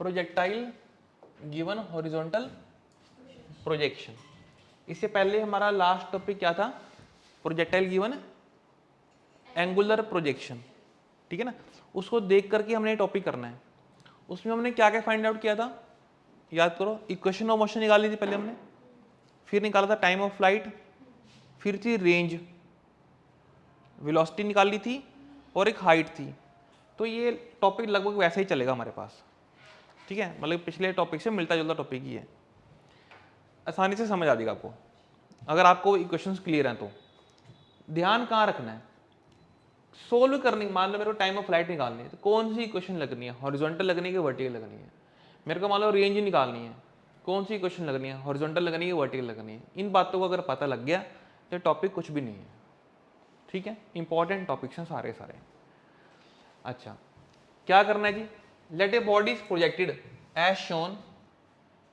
Projectile given horizontal projection. इससे पहले हमारा लास्ट टॉपिक क्या था? प्रोजेक्टाइल गिवन एंगुलर प्रोजेक्शन, ठीक है ना। उसको देख करके हमने टॉपिक करना है। उसमें हमने क्या क्या फाइंड आउट किया था, याद करो। इक्वेशन ऑफ मोशन निकाली थी पहले हमने, फिर निकाला था टाइम ऑफ फ्लाइट, फिर थी रेंज, वेलोसिटी निकाली थी और एक हाइट थी। तो ये टॉपिक लगभग वैसे ही चलेगा हमारे पास, ठीक है। मतलब पिछले टॉपिक से मिलता जुलता टॉपिक ही है, आसानी से समझ आ जाएगा आपको अगर आपको इक्वेशंस क्लियर हैं। तो ध्यान कहाँ रखना है, सोल्व करनी। मान लो मेरे को टाइम ऑफ फ्लाइट निकालनी है, तो कौन सी इक्वेशन लगनी है, हॉरिजॉन्टल लगनी है कि वर्टिकल लगनी है। मेरे को मान लो रेंज निकालनी है, कौन सी इक्वेशन लगनी है, हॉरिजॉन्टल लगनी है कि वर्टिकल लगनी है। इन बातों को अगर पता लग गया तो टॉपिक कुछ भी नहीं है, ठीक है। इंपॉर्टेंट टॉपिक्स हैं सारे सारे। अच्छा, क्या करना है जी? Let a body is projected as shown,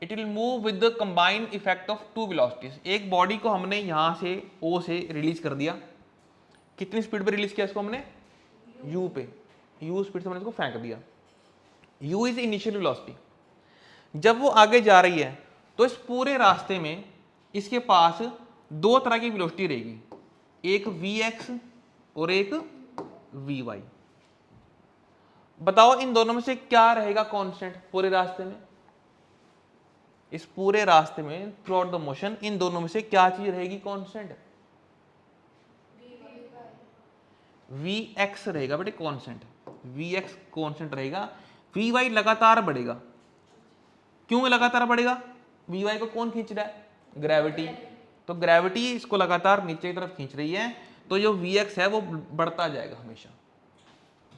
it will move with the combined effect of two velocities. एक बॉडी को हमने यहाँ से ओ से रिलीज कर दिया। कितनी स्पीड पे रिलीज किया इसको हमने? u पे। u स्पीड से हमने इसको फेंक दिया। u is initial velocity. जब वो आगे जा रही है तो इस पूरे रास्ते में इसके पास दो तरह की वेलोसिटी रहेगी, एक vx और एक vy। बताओ इन दोनों में से क्या रहेगा कांस्टेंट पूरे रास्ते में? इस पूरे रास्ते में through out the motion in दोनों में से क्या चीज रहेगी कांस्टेंट? vx रहेगा बेटे कांस्टेंट, vx कांस्टेंट रहेगा। vy लगातार बढ़ेगा। क्यों लगातार बढ़ेगा? vy को कौन खींच रहा है? ग्रेविटी। तो ग्रेविटी इसको लगातार नीचे की तरफ खींच रही है, तो जो vx है वो बढ़ता जाएगा हमेशा,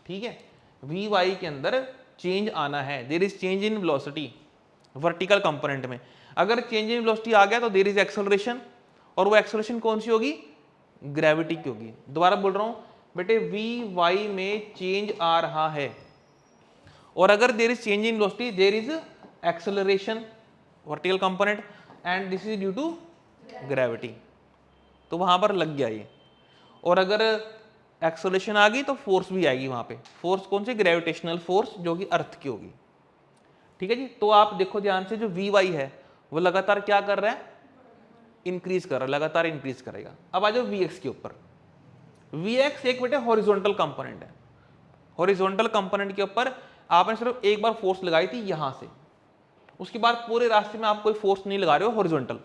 ठीक है। vy के अंदर चेंज आना है, there is change in velocity vertical component में। अगर चेंज इन वेलोसिटी आ गया तो देयर इज एक्सेलरेशन, और वो एक्सेलरेशन कौन सी होगी? ग्रेविटी की होगी। दोबारा बोल रहा हूं बेटे, vy में चेंज आ रहा है, और अगर there is change in velocity there is acceleration vertical component, and this is due to gravity. तो वहां पर लग गया ये। और अगर एक्सेलरेशन आ गई तो फोर्स भी आएगी वहां पे। फोर्स कौन सी? ग्रेविटेशनल फोर्स, जो कि अर्थ की होगी, ठीक है जी। तो आप देखो ध्यान से, जो vy है वो लगातार क्या कर रहा है? इंक्रीज कर रहा है, लगातार इंक्रीज करेगा। अब आ जाओ vx के ऊपर। vx एक बेटे हॉरिजॉन्टल कंपोनेंट है। हॉरिजॉन्टल कंपोनेंट के ऊपर आपने सिर्फ एक बार फोर्स लगाई थी यहां से, उसके बाद पूरे रास्ते में आप कोई फोर्स नहीं लगा रहे हो हॉरिजॉन्टल।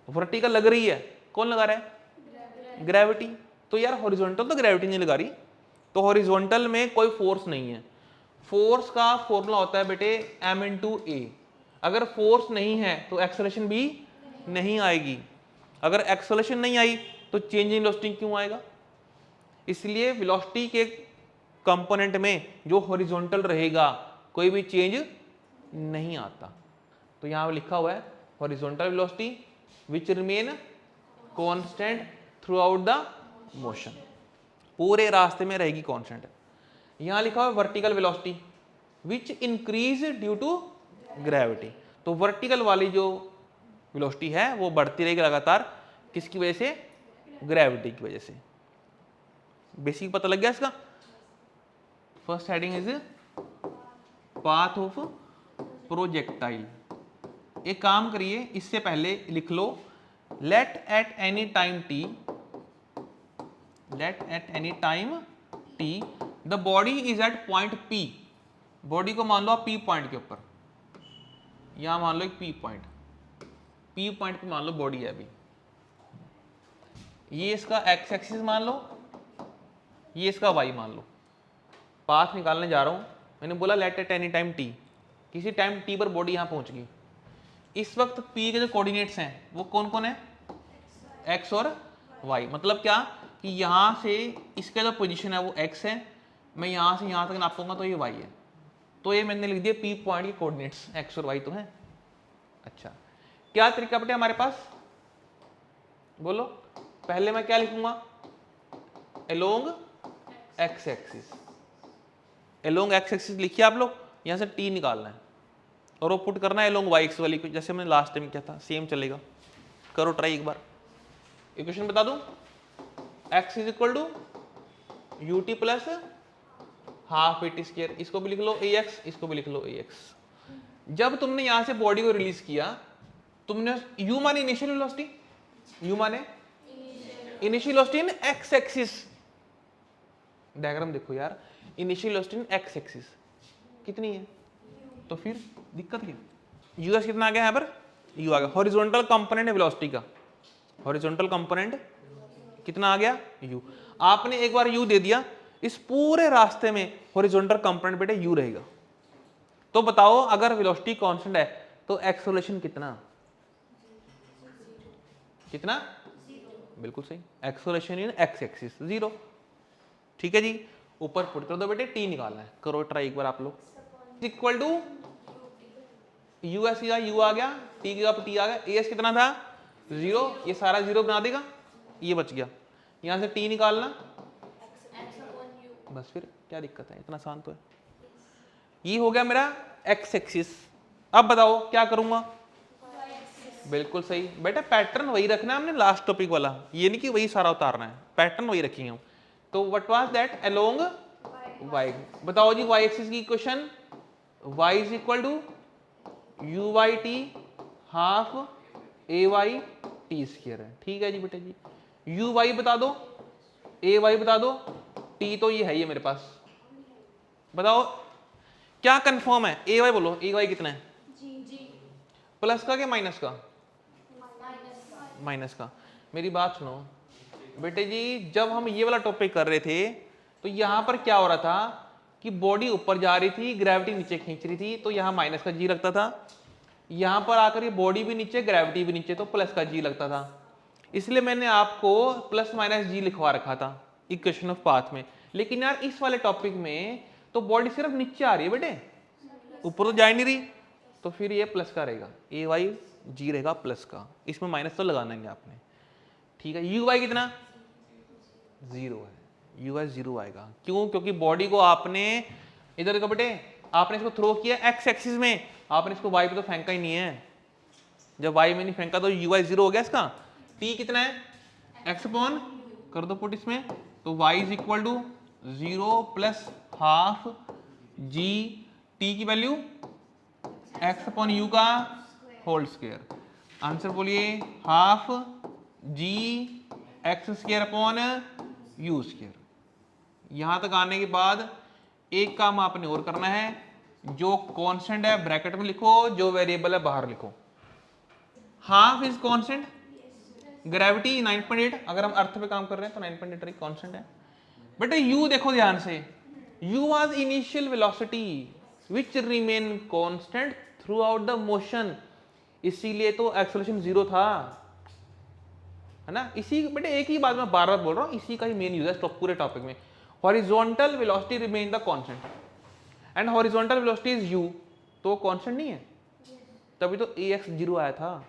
वर्टिकल लग रही है, कौन लगा रहा है? ग्रेविटी। तो यार हॉरिजॉन्टल तो ग्रेविटी नहीं लगा रही, तो हॉरिजॉन्टल में कोई फोर्स नहीं है। फोर्स का फॉर्मूला होता है बेटे m×a। अगर फोर्स नहीं है तो एक्सेलरेशन भी नहीं आएगी। अगर एक्सेलरेशन नहीं आई तो चेंज इन वेलोसिटी क्यों आएगा? इसलिए वेलोसिटी के कंपोनेंट में जो हॉरिजॉन्टल रहेगा कोई भी चेंज नहीं आता। तो यहां पर लिखा हुआ है horizontal velocity which remain constant throughout the motion, पूरे रास्ते में रहेगी कांस्टेंट। यहां लिखा हुआ है vertical velocity which increase due to gravity. तो वर्टिकल वाली जो वेलोसिटी है वो बढ़ती रहेगी लगातार, किसकी वजह से? ग्रेविटी की वजह से। बेसिक पता लग गया इसका। First heading is path of projectile. एक काम करिए, इससे पहले लिख लो let at any time t, let at any time t the body is at point P. Body को मान लो आप पी पॉइंट के ऊपर, यहां मान लो एक पी पॉइंट, पी पॉइंट पे मान लो बॉडी है अभी। ये इसका एक्स एक्सिस मान लो, ये इसका वाई मान लो। पाथ निकालने जा रहा हूं, मैंने बोला let at any time T, किसी टाइम टी पर बॉडी यहां पहुंच गई। इस वक्त पी के जो कोऑर्डिनेट्स हैं वो कौन कौन है? एक्स और वाई। मतलब क्या कि यहां से इसका जो पोजीशन है वो एक्स है, मैं यहां से यहां तक नापूंगा तो ये वाई है। तो ये मैंने लिख दिया पी पॉइंट के कोऑर्डिनेट्स एक्स और वाई तो है। अच्छा, क्या तरीका बेटे हमारे पास? बोलो। पहले मैं क्या लिखूंगा? Along x axis. Along x axis लिखिए आप लोग, यहां से टी निकालना है और वो पुट करना है अलोंग वाई एक्स वाली, जैसे मैंने लास्ट टाइम किया था सेम चलेगा। करो ट्राई एक बार। इक्वेशन बता दूं, x is equal to U T plus half A T square. इसको भी लिख लो ax, इसको भी लिख लो ax। जब तुमने यहां से बॉडी को रिलीज किया, तुमने u माने इनिशियल वेलोसिटी, u माने इनिशियल वेलोसिटी इन एक्स एक्सिस। डायग्राम देखो यार, इनिशियल वेलोसिटी इन एक्स एक्सिस कितनी है, तो फिर दिक्कत क्या, यूएस कितना आ गया यहाँ पर, u आ गया। हॉरिजॉन्टल कंपोनेंट वेलोसिटी का, हॉरिजॉन्टल कंपोनेंट कितना आ गया, u। आपने एक बार u दे दिया, इस पूरे रास्ते में हॉरिजॉन्टल कंपोनेंट बेटे u रहेगा। तो बताओ अगर वेलोसिटी कांस्टेंट है तो एक्सेलरेशन कितना, कितना, बिल्कुल सही, एक्सेलरेशन इन एक्स एक्सिस 0। ठीक है जी, ऊपर पुट कर दो बेटे, टी निकालना है, करो ट्राई एक बार आप लोग। इक्वल टू यूएस का यू आ गया, टी का टी आ गया, एस कितना था 0, ये सारा 0 बना देगा, ये बच गया, यहां से टी निकालना, बस फिर क्या दिक्कत है, इतना आसान तो है। ये हो गया मेरा एक्स एक्सिस। अब बताओ क्या करूंगा, बिल्कुल सही बेटा, पैटर्न वही रखना है हमने लास्ट टॉपिक वाला, ये नहीं कि वही सारा उतारना है, पैटर्न वही रखेंगे हम। तो what was that, along Y. बताओ जी वाई एक्सिस की इक्वेशन, y is equal to U Y T half A Y T square है। ठीक है जी बेटे जी, यू वाई बता दो, ए वाई बता दो, टी तो ये है ही मेरे पास। बताओ क्या कंफर्म है, ए वाई बोलो, ए वाई कितना है, प्लस का क्या माइनस का, माइनस का। मेरी बात सुनो बेटे जी, जब हम ये वाला टॉपिक कर रहे थे तो यहां पर क्या हो रहा था कि बॉडी ऊपर जा रही थी, ग्रेविटी नीचे खींच रही थी, तो यहाँ माइनस का जी लगता था, यहां पर आकर ये बॉडी भी नीचे, ग्रेविटी भी नीचे, तो प्लस का जी लगता था। इसलिए मैंने आपको प्लस माइनस जी लिखवा रखा था इक्वेशन ऑफ पाथ में। लेकिन यार इस वाले टॉपिक में तो बॉडी सिर्फ नीचे आ रही है बेटे, ऊपर तो जा ही नहीं रही, तो फिर ये प्लस का रहेगा, ए वाई जी रहेगा प्लस का, इसमें माइनस तो लगाना ही आपने। ठीक है, यू वाई कितना 0 है, यू वाई 0 आएगा, क्यों, क्योंकि बॉडी को आपने इधर देखो बेटे, आपने इसको थ्रो किया एक्स एक्सिस में, आपने इसको वाई पे तो फेंका ही नहीं है, जब वाई में नहीं फेंका तो यू वाई 0 हो गया इसका। टी कितना है, एक्स अपॉन कर दो पुट इसमें, तो y is equal to 0 plus half G, T की वैल्यू x अपॉन यू का होल स्क्वायर। आंसर बोलिए half G X square upon U square. यहां तक आने के बाद एक काम आपने और करना है, जो कांस्टेंट है ब्रैकेट में लिखो, जो वेरिएबल है बाहर लिखो। हाफ इज कांस्टेंट, ग्रेविटी 9.8, अगर हम अर्थ पे काम कर रहे हैं तो 9.8 कांस्टेंट है। बेटे u देखो ध्यान से, u was initial velocity which remain constant throughout the motion, इसीलिए तो एक्सेलरेशन 0 था, है ना। इसी बेटे एक ही बात मैं बार बार बोल रहा हूँ, इसी का ही मेन यूज है पूरे टॉपिक में। Horizontal velocity remain the constant and horizontal velocity is u, तो कांस्टेंट नहीं है, तभी तो ax 0 आया था,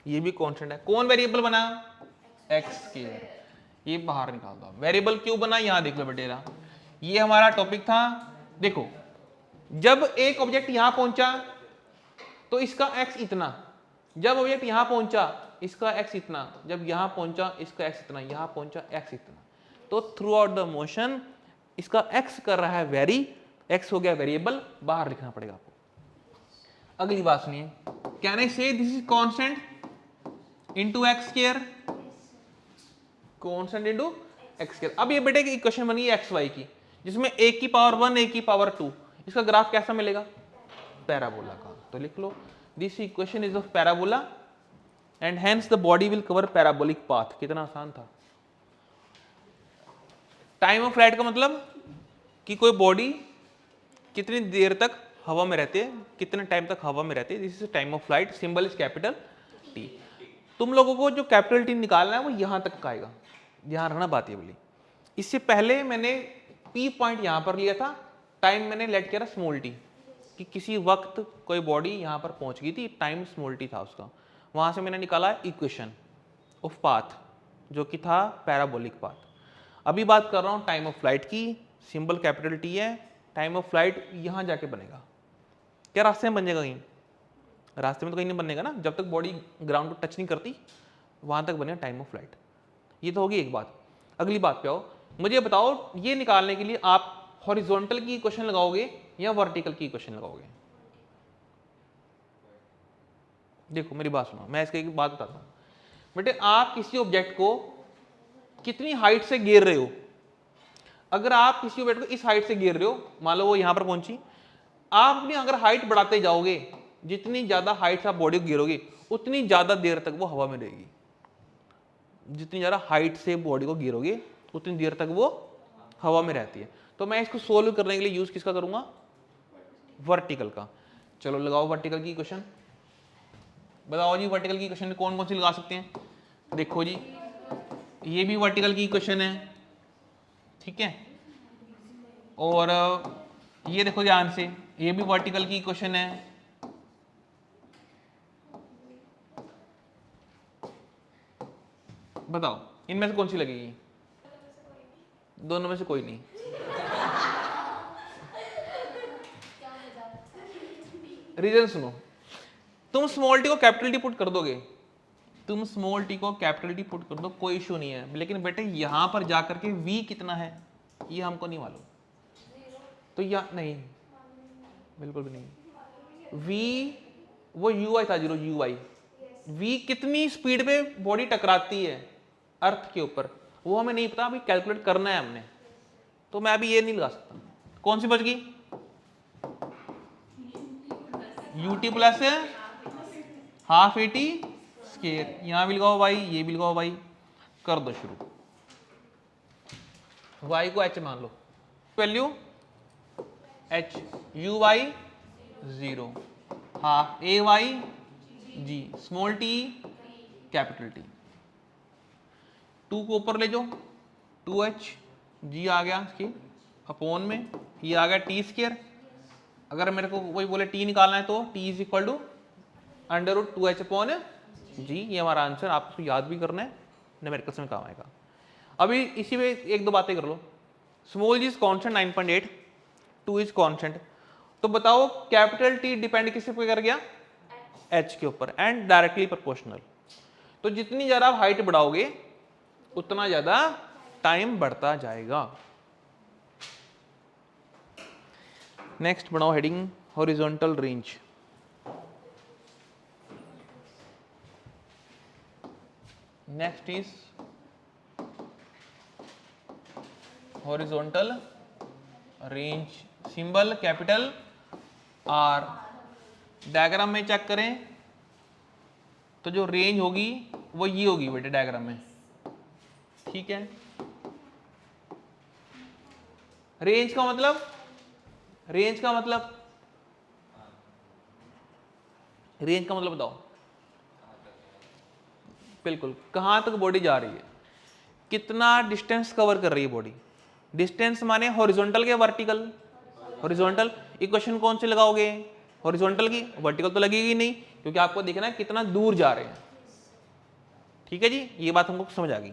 ये भी कांस्टेंट है। कौन वेरिएबल बना, x स्क्वायर, ये बाहर निकाल दो। वेरिएबल क्यों बना, यहां देख लो बेटेरा, ये हमारा टॉपिक था। देखो जब एक ऑब्जेक्ट यहां पहुंचा तो इसका x इतना, जब ऑब्जेक्ट यहां पहुंचा इसका x इतना, जब यहां पहुंचा इसका x इतना, यहां पहुंचा x इतना, तो थ्रू आउट द मोशन इसका x कर रहा है वेरी, x हो गया वेरिएबल, बाहर लिखना पड़ेगा आपको। अगली बात सुनिए, कैन आई से this is constant into x square, constant into x square. अब ये बेटे की इक्वेशन बनी है xy की, जिसमें a की पावर 1 a की पावर 2, इसका ग्राफ कैसा मिलेगा, पैराबोला का। तो लिख लो this equation is of parabola and hence the body will cover parabolic path. कितना आसान था। टाइम ऑफ फ्लाइट का मतलब कि कोई बॉडी कितनी देर तक हवा में रहती है, कितने टाइम तक हवा में रहती है, this is time of flight, symbol is capital T. तुम लोगों को जो कैपिटल टी निकालना है वो यहां तक का आएगा, ध्यान रखना बात ये बोली। इससे पहले मैंने पी पॉइंट यहां पर लिया था, टाइम मैंने लेट किया था स्मॉल टी, कि किसी वक्त कोई बॉडी यहां पर पहुंच गई थी, टाइम स्मॉल टी था उसका, वहां से मैंने निकाला इक्वेशन ऑफ पाथ जो कि था पैराबोलिक पाथ। अभी बात कर रहा हूं टाइम ऑफ फ्लाइट की, सिंबल कैपिटल टी है, टाइम ऑफ फ्लाइट यहां जाके बनेगा। क्या रास्ते में बन जाएगा, कहीं रास्ते में तो कहीं नहीं बनेगा ना, जब तक बॉडी ग्राउंड को टच नहीं करती वहां तक बनेगा टाइम ऑफ फ्लाइट। ये तो होगी एक बात। अगली बात पे आओ, मुझे बताओ ये निकालने के लिए आप हॉरिजॉन्टल की इक्वेशन लगाओगे या वर्टिकल की इक्वेशन लगाओगे, देखो मेरी बात सुनो, मैं इसकी एक बात बताता हूँ बेटे। आप किसी ऑब्जेक्ट को कितनी हाइट से गिर रहे हो, अगर आप किसी ऑब्जेक्ट को इस हाइट से गिर रहे हो, मान लो वो यहां पर पहुंची, आप अपनी अगर हाइट बढ़ाते जाओगे, जितनी ज्यादा हाइट से आप बॉडी को गिरोगे उतनी ज्यादा देर तक वो हवा में रहेगी। जितनी ज्यादा हाइट से बॉडी को गिरोगे उतनी देर तक वो हवा में रहती है। तो मैं इसको सोल्व करने के लिए यूज किसका करूंगा? वर्टिकल का। चलो लगाओ वर्टिकल की क्वेश्चन, बताओ जी वर्टिकल की क्वेश्चन कौन कौन सी लगा सकते हैं। देखो जी ये भी वर्टिकल की क्वेश्चन है, ठीक है, और ये देखो ध्यान से, ये भी वर्टिकल की क्वेश्चन है। बताओ इनमें से कौन सी लगेगी? दोनों में से कोई नहीं। रीजन सुनो, तुम स्मॉल टी को कैपिटल टी पुट कर दोगे, तुम स्मॉल टी को कैपिटल टी पुट कर दो, कोई इशू नहीं है, लेकिन बेटे यहां पर जाकर के v कितना है ये हमको नहीं मालूम, तो या नहीं, बिल्कुल भी नहीं। v वो ui था, 0 ui, v कितनी स्पीड पे बॉडी टकराती है अर्थ के ऊपर, वो हमें नहीं पता, अभी कैलकुलेट करना है हमने, तो मैं अभी ये नहीं लगा सकता। कौन सी बच गई? ut plus half A T square, यहां भी लगाओ भाई, ये भी लगाओ भाई, कर दो शुरू। y को h मान लो, value h, u y 0, half a y g, small t capital t, 2 को ऊपर ले जाओ, 2h g आ गया इसकी अपॉन में, ये आ गया t स्क्वायर। अगर मेरे को वही बोले t निकालना है तो t is equal to under root 2h upon g, ये हमारा आंसर। आप इसको याद भी करना है, न्यूमेरिकल्स में काम आएगा। अभी इसी में एक दो बातें कर लो। Small g is constant 9.8, 2 is constant, तो बताओ कैपिटल टी डिपेंड किस पे कर गया? h के ऊपर, एंड डायरेक्टली प्रोपोर्शनल। तो जितनी ज्यादा आप हाइट बढ़ाओगे उतना ज्यादा टाइम बढ़ता जाएगा। नेक्स्ट बनाओ heading horizontal range. Next is horizontal range, symbol capital R. Diagram में चेक करें तो जो रेंज होगी वो ये होगी बेटे डायग्राम में, ठीक है। रेंज का मतलब, रेंज का मतलब, रेंज का मतलब बताओ। बिल्कुल, कहां तक बॉडी जा रही है, कितना डिस्टेंस कवर कर रही है बॉडी। डिस्टेंस माने हॉरिजॉन्टल के वर्टिकल? हॉरिजॉन्टल। इक्वेशन कौन से लगाओगे? हॉरिजॉन्टल की, वर्टिकल तो लगेगी नहीं, क्योंकि आपको देखना है कितना दूर जा रहे हैं, ठीक है जी, ये बात हमको समझ आ गई।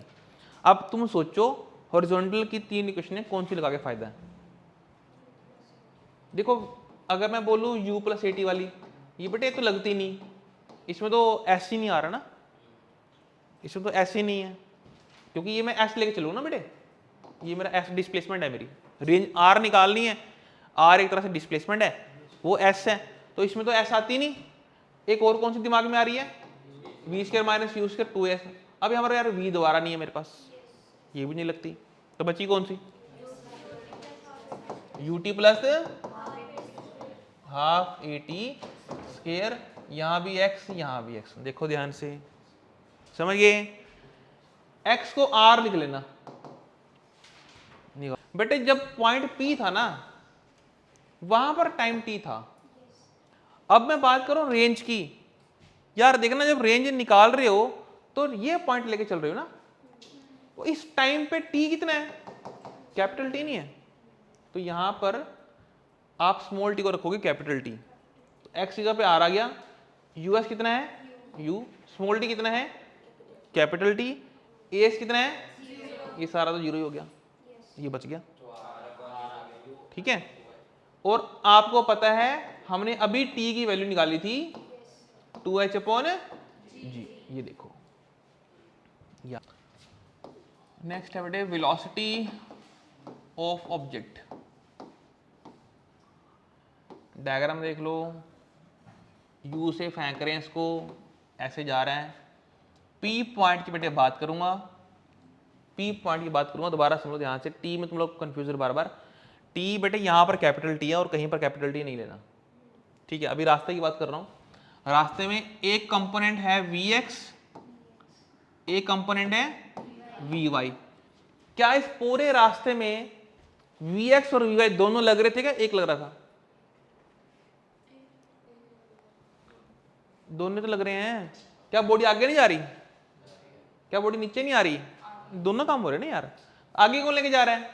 अब तुम सोचो हॉरिजॉन्टल की 3 इक्वेशन कौन सी लगा के फायदा है। देखो अगर मैं बोलूं u प्लस ए टी वाली, ये बेटे तो लगती नहीं, इसमें तो एस ही नहीं आ रहा ना, इसमें तो एस ही नहीं है, क्योंकि ये मैं एस लेके चलूँ ना बेटे, ये मेरा एस डिस्प्लेसमेंट है, मेरी रेंज आर निकालनी है, आर एक तरह से डिस्प्लेसमेंट है, वो एस है, तो इसमें तो एस आती नहीं। एक और कौन सी दिमाग में आ रही है? V square minus U square 2s। अब हमारा यार वी दोबारा नहीं है मेरे पास, ये भी नहीं लगती, तो बची कौन सी? U T plus half A T square, यहां भी x यहां भी x। देखो ध्यान से, समझ गए? x को r लिख लेना बेटे, जब पॉइंट P था ना वहां पर टाइम t था। अब मैं बात करूं रेंज की, यार देखना जब रेंज निकाल रहे हो तो ये पॉइंट लेके चल रहे हो ना, तो इस टाइम पे t कितना है? कैपिटल T नहीं है, तो यहां पर आप स्मॉल t को रखोगे कैपिटल T, तो x की जगह पे r आ गया, us कितना है? u, स्मॉल t कितना है? कैपिटल T, as कितना है? ये सारा तो 0 ही हो गया, ये बच गया, ठीक है। और आपको पता है हमने अभी t की वैल्यू निकाली थी 2h अपॉन g, ये देखो। या नेक्स्ट है बेटे वेलोसिटी ऑफ ऑब्जेक्ट। डायग्राम देख लो, u से फेंक रहे हैं इसको, ऐसे जा रहे हैं, पी पॉइंट की बेटे बात करूंगा, पी पॉइंट की बात करूंगा, दोबारा समझो ध्यान से, टी में तुम लोग कंफ्यूज बार बार, टी बेटे यहां पर कैपिटल टी है और कहीं पर कैपिटल टी नहीं लेना, ठीक है। अभी रास्ते की बात कर रहा हूं, रास्ते में एक कंपोनेंट है वी एक्स, एक कंपोनेंट है वी वाई। क्या इस पूरे रास्ते में वी एक्स और वी वाई दोनों लग रहे थे क्या एक लग रहा था? दोनों तो लग रहे हैं। क्या बॉडी आगे नहीं जा रही? क्या बॉडी नीचे नहीं आ रही? दोनों काम हो रहे हैं ना यार। आगे कौन लेके जा रहा है?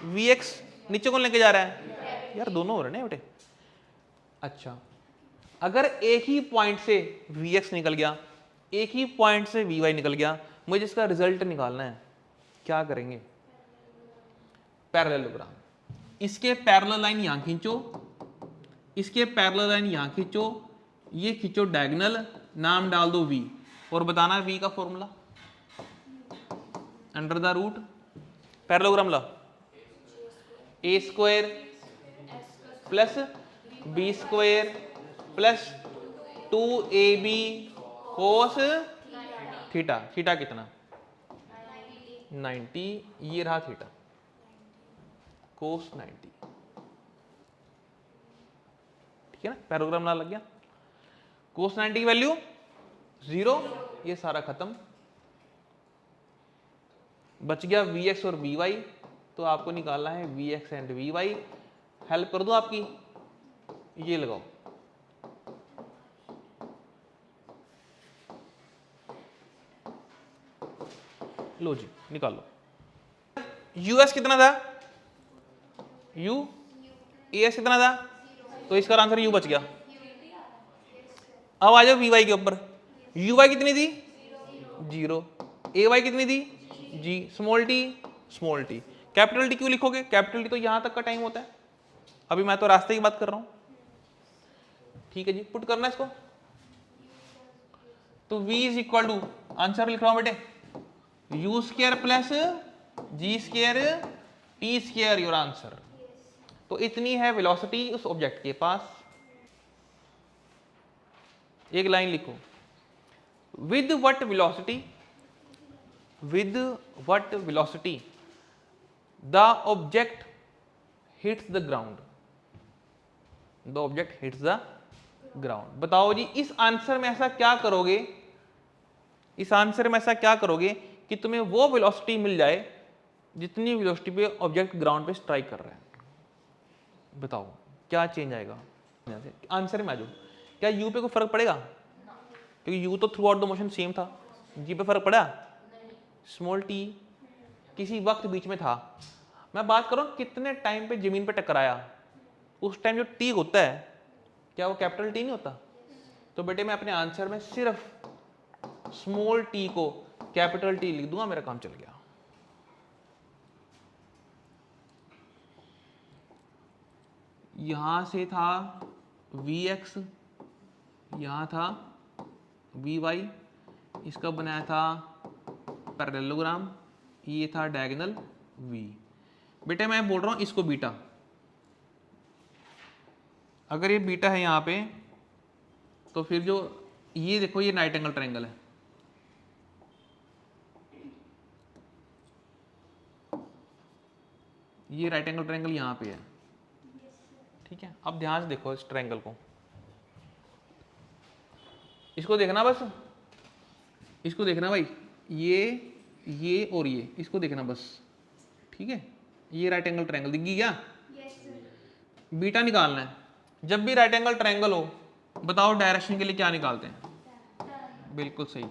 V X. नीचे कौन लेके जा रहा है? यार दोनों हो रहे हैं बेटे। अच्छा, अगर एक ही पॉइंट से वी एक्स निकल गया, एक ही पॉइंट से वी वाई निकल गया, मुझे इसका रिजल्ट निकालना है, क्या करेंगे? पैरेललोग्राम। इसके पैरेलल लाइन यहां खींचो, इसके पैरेलल लाइन यहां खींचो, ये खींचो डायगोनल, नाम डाल दो v, और बताना v का formula under the root parallelogram law, A square plus B square plus 2ab cos theta. Theta कितना? 90। ये रहा थीटा, कोस 90, ठीक है ना। पैरेललोग्राम ला लग गया। कोस 90 की वैल्यू 0, ये सारा खत्म, बच गया वी एक्स और वी वाई। तो आपको निकालना है V X and V Y. Help कर दो आपकी, ये लगाओ, लो जी निकालो। यूएस कितना था? यू। एस कितना था? तो इसका आंसर यू बच गया। अब आ जाओ वी वाई के ऊपर। यू वाई कितनी थी? 0। ए वाई कितनी थी? G. Small t, small t. Capital T क्यों लिखोगे? कैपिटल टी तो यहां तक का टाइम होता है, अभी मैं तो रास्ते की बात कर रहा हूं, ठीक है जी। पुट करना है इसको, तो v is equal to, answer लिख रहा हूं बेटे, U square plus G square T square, your answer. तो इतनी है वेलोसिटी उस ऑब्जेक्ट के पास। एक लाइन लिखो, with what velocity, with what velocity the object hits the ground, the object hits the ground। बताओ जी इस आंसर में ऐसा क्या करोगे, इस आंसर में ऐसा क्या करोगे कि तुम्हें वो वेलोसिटी मिल जाए जितनी वेलोसिटी पे ऑब्जेक्ट ग्राउंड पे स्ट्राइक कर रहा है। बताओ क्या चेंज आएगा? आंसर में आ जाओ। क्या यू पे कोई फर्क पड़ेगा? क्योंकि यू तो through out the motion same था। जी पे फर्क पड़ा? स्मॉल टी किसी वक्त बीच में था। मैं बात कर रहा हूं कितने टाइम पे जमीन पे टकराया, उस टाइम जो टी होता है क्या वो कैपिटल टी नहीं होता? तो बेटे मैं अपने आंसर में सिर्फ स्मॉल टी को कैपिटल टी लिख दूंगा, मेरा काम चल गया। यहां से था वी एक्स, यहां था वी वाई, इसका बनाया था पैरेललोग्राम, ये था डायगोनल v। बेटे मैं बोल रहा हूं इसको बीटा, अगर ये बीटा है यहां पे, तो फिर जो ये देखो ये राइट एंगल ट्रायंगल है, ये राइट एंगल ट्रायंगल यहां पे है, ठीक है। अब ध्यान से देखो इस ट्रायंगल को, इसको देखना, बस इसको देखना भाई, ये और ये, इसको देखना बस, ठीक है। ये राइट एंगल ट्रायंगल दिख गई क्या? बीटा निकालना है। जब भी राइट एंगल ट्रायंगल हो, बताओ डायरेक्शन के लिए क्या निकालते हैं? बिल्कुल सही,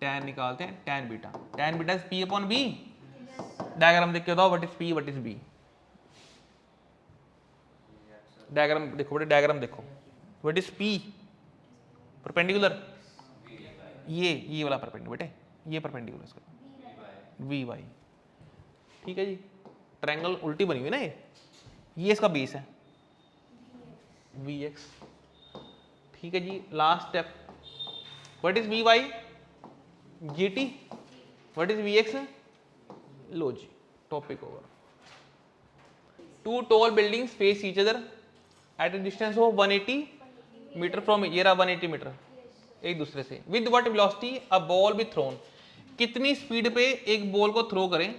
tan निकालते हैं, tan beta. tan beta is p upon b। Diagram देख के बताओ what is p, what is b। Diagram देखो बेटे, डायग्राम देखो, व्हाट इज p? परपेंडिकुलर, ये वाला परपेंडिकुलर बेटे, ये परपेंडिकुलर इसका वी वाई, ठीक है जी। ट्रायंगल उल्टी बनी हुई ना, ये इसका बेस है वी एक्स, ठीक है जी। Last step, what is v y? G t. What is v x? लो जी, topic over. Two tall buildings face each other at a distance of 180 metre from, ये रहा 180 मीटर, एक दूसरे से। With what velocity a ball be thrown, कितनी speed पे एक बॉल को थ्रो करें,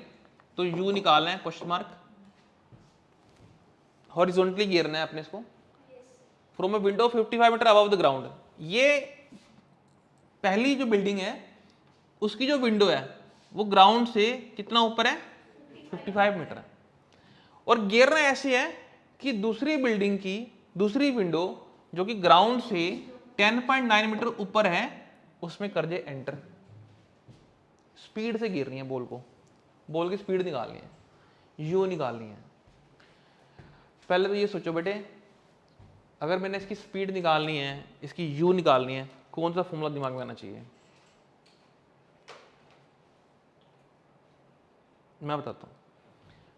तो यू निकालना है क्वेश्चन मार्क। हॉरिजॉन्टली गिरना है अपने इसको from a window 55 metre above the ground. ये पहली जो बिल्डिंग है उसकी जो विंडो है वो ग्राउंड से कितना ऊपर है, 55 मीटर है। और गिरना ऐसे है कि दूसरी बिल्डिंग की दूसरी विंडो जो कि ग्राउंड से 10.9 मीटर ऊपर है उसमें कर दे एंटर। स्पीड से गिरनी है बॉल को, बॉल की स्पीड निकालनी है, यू निकालनी है। पहले तो ये सोचो बेटे, अगर मैंने इसकी स्पीड निकालनी है, इसकी यू निकालनी है, कौन सा फॉर्मूला दिमाग में आना चाहिए? मैं बताता हूँ।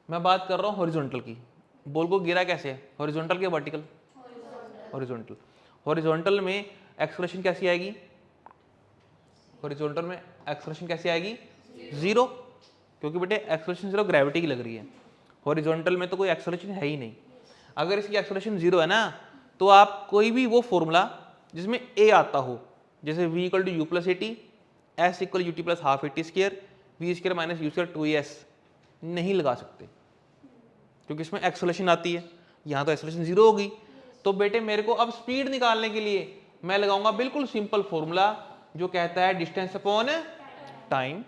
मैं बात कर रहा हूँ हॉरिजॉन्टल की। बॉल को गिरा कैसे है, हॉरिजॉन्टल के वर्टिकल? हॉरिजॉन्टल। हॉरिजॉन्टल में एक्सेलरेशन कैसी आएगी? हॉरिजॉन्टल में एक्सेलरेशन कैसी आएगी? जीरो, क्योंकि बेटे एक्सेलरेशन जीरो ग्रेविटी की लग रही है। हॉरिजॉन्टल में तो कोई एक्सेलरेशन है ही नहीं। अगर इसकी एक्सेलरेशन जीरो है ना, तो आप कोई भी वो फॉर्मूला जिसमें ए आता हो, जैसे v equal to U plus A T, S equal U T plus half A T square, V square minus U square 2s, नहीं लगा सकते क्योंकि इसमें एक्सेलरेशन आती है। यहाँ तो एक्सेलरेशन जीरो होगी। तो बेटे मेरे को अब स्पीड निकालने के लिए मैं लगाऊंगा बिल्कुल सिंपल फॉर्मूला जो कहता है डिस्टेंस अपॉन टाइम।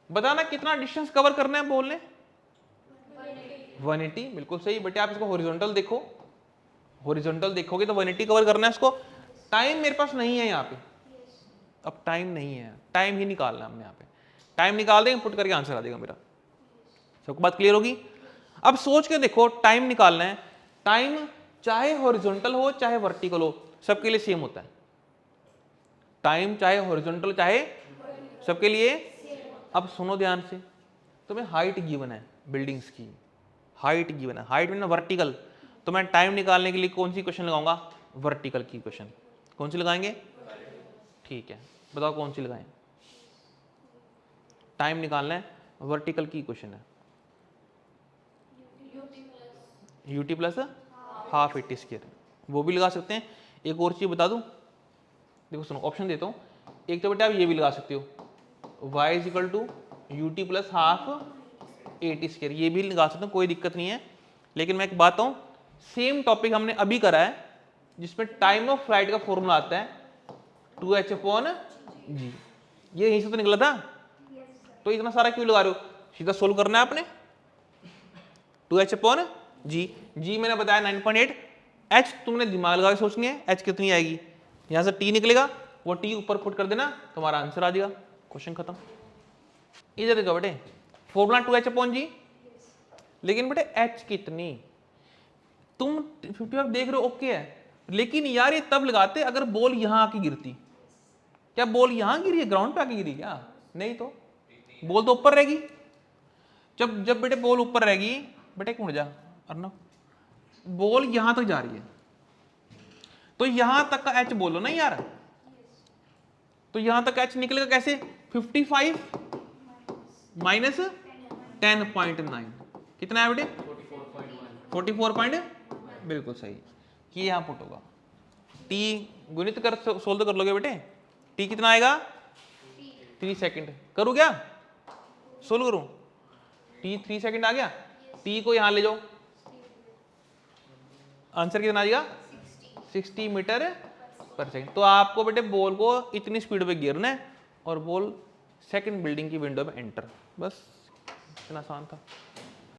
बताना कितना डिस्टेंस कवर करना है बोलने? 180। बिल्कुल सही बेटे। आप इसको हॉरिजॉन्टल देखो, हॉरिजॉन्टल देखोगे तो 180 कवर करना है इसको। टाइम मेरे पास नहीं है यहाँ पे, अब टाइम नहीं है, टाइम ही निकालना है हमने। यहाँ पे टाइम निकाल देंगे, पुट करके आंसर आ जाएगा मेरा। सबको बात क्लियर होगी? अब सोच के देखो, टाइम निकालना है। टाइम चाहे हॉरिजॉन्टल हो चाहे वर्टिकल हो, सबके लिए सेम होता है। टाइम चाहे हॉरिजॉन्टल चाहे सबके लिए। अब सुनो ध्यान से, तुम्हें हाइट गिवन है बिल्डिंग्स की, हाइट गिवन है, हाइट में ना वर्टिकल। तो मैं टाइम निकालने के लिए कौन सी क्वेश्चन लगाऊंगा? वर्टिकल की क्वेश्चन। कौन सी लगाएंगे? ठीक है, बताओ कौन सी लगाएं? टाइम निकालना है, वर्टिकल की क्वेश्चन है, UT plus half eighty square, वो भी लगा सकते हैं। एक और चीज बता दूं, देखो सुनो, ऑप्शन देता हूँ। एक तो बेटा आप ये भी लगा सकते हो, y is equal to U T plus half A T square, ये भी लगा सकते हो, कोई दिक्कत नहीं है। लेकिन मैं एक बात हूँ, सेम टॉपिक हमने अभी करा है जिसमें टाइम ऑफ फ्लाइट का फॉर्मूला आता है 2h अपॉन जी। ये यहीं से तो निकला था। तो इतना सारा क्यों लगा रहे हो? सीधा सोल्व करना है आपने। 2h अपॉन जी, जी मैंने बताया 9.8। h तुमने दिमाग लगा के सोचनी है, h कितनी आएगी? यहां से t निकलेगा, वो t ऊपर पुट कर देना, तुम्हारा आंसर आ जाएगा, क्वेश्चन खत्म। इधर देखो बेटे, फॉर्मूला 2h अपॉन जी, लेकिन बेटे h कितनी? तुम 55 देख रहे हो, ओके है, लेकिन यार ये तब लगाते अगर बॉल यहां आके गिरती। क्या बॉल यहां गिरी है, ग्राउंड पे आके गिरी क्या? नहीं, तो बॉल तो ऊपर रहेगी। जब जब बेटे बॉल ऊपर रहेगी, बेटे एक मिनट जा अर्नव, बॉल यहां तक जा रही है, तो यहां तक का एच बोलो ना यार। तो यहां तक एच निकलेगा कैसे? 55 माइनस 10.9 कितना है बेटे? 44. बिल्कुल सही, ये यहां पुट होगा। टी गुणित कर सोल्व कर लोगे बेटे, टी कितना आएगा? 3 सेकंड। करूं क्या? सोल्व करूं? टी 3 सेकंड आ गया। टी को यहां ले जाओ, आंसर कितना आ जाएगा? 60 मीटर पर सेकंड। तो आपको बेटे बॉल को इतनी स्पीड पे गिरना है और बॉल सेकंड बिल्डिंग की विंडो में एंटर, बस इतना आसान था।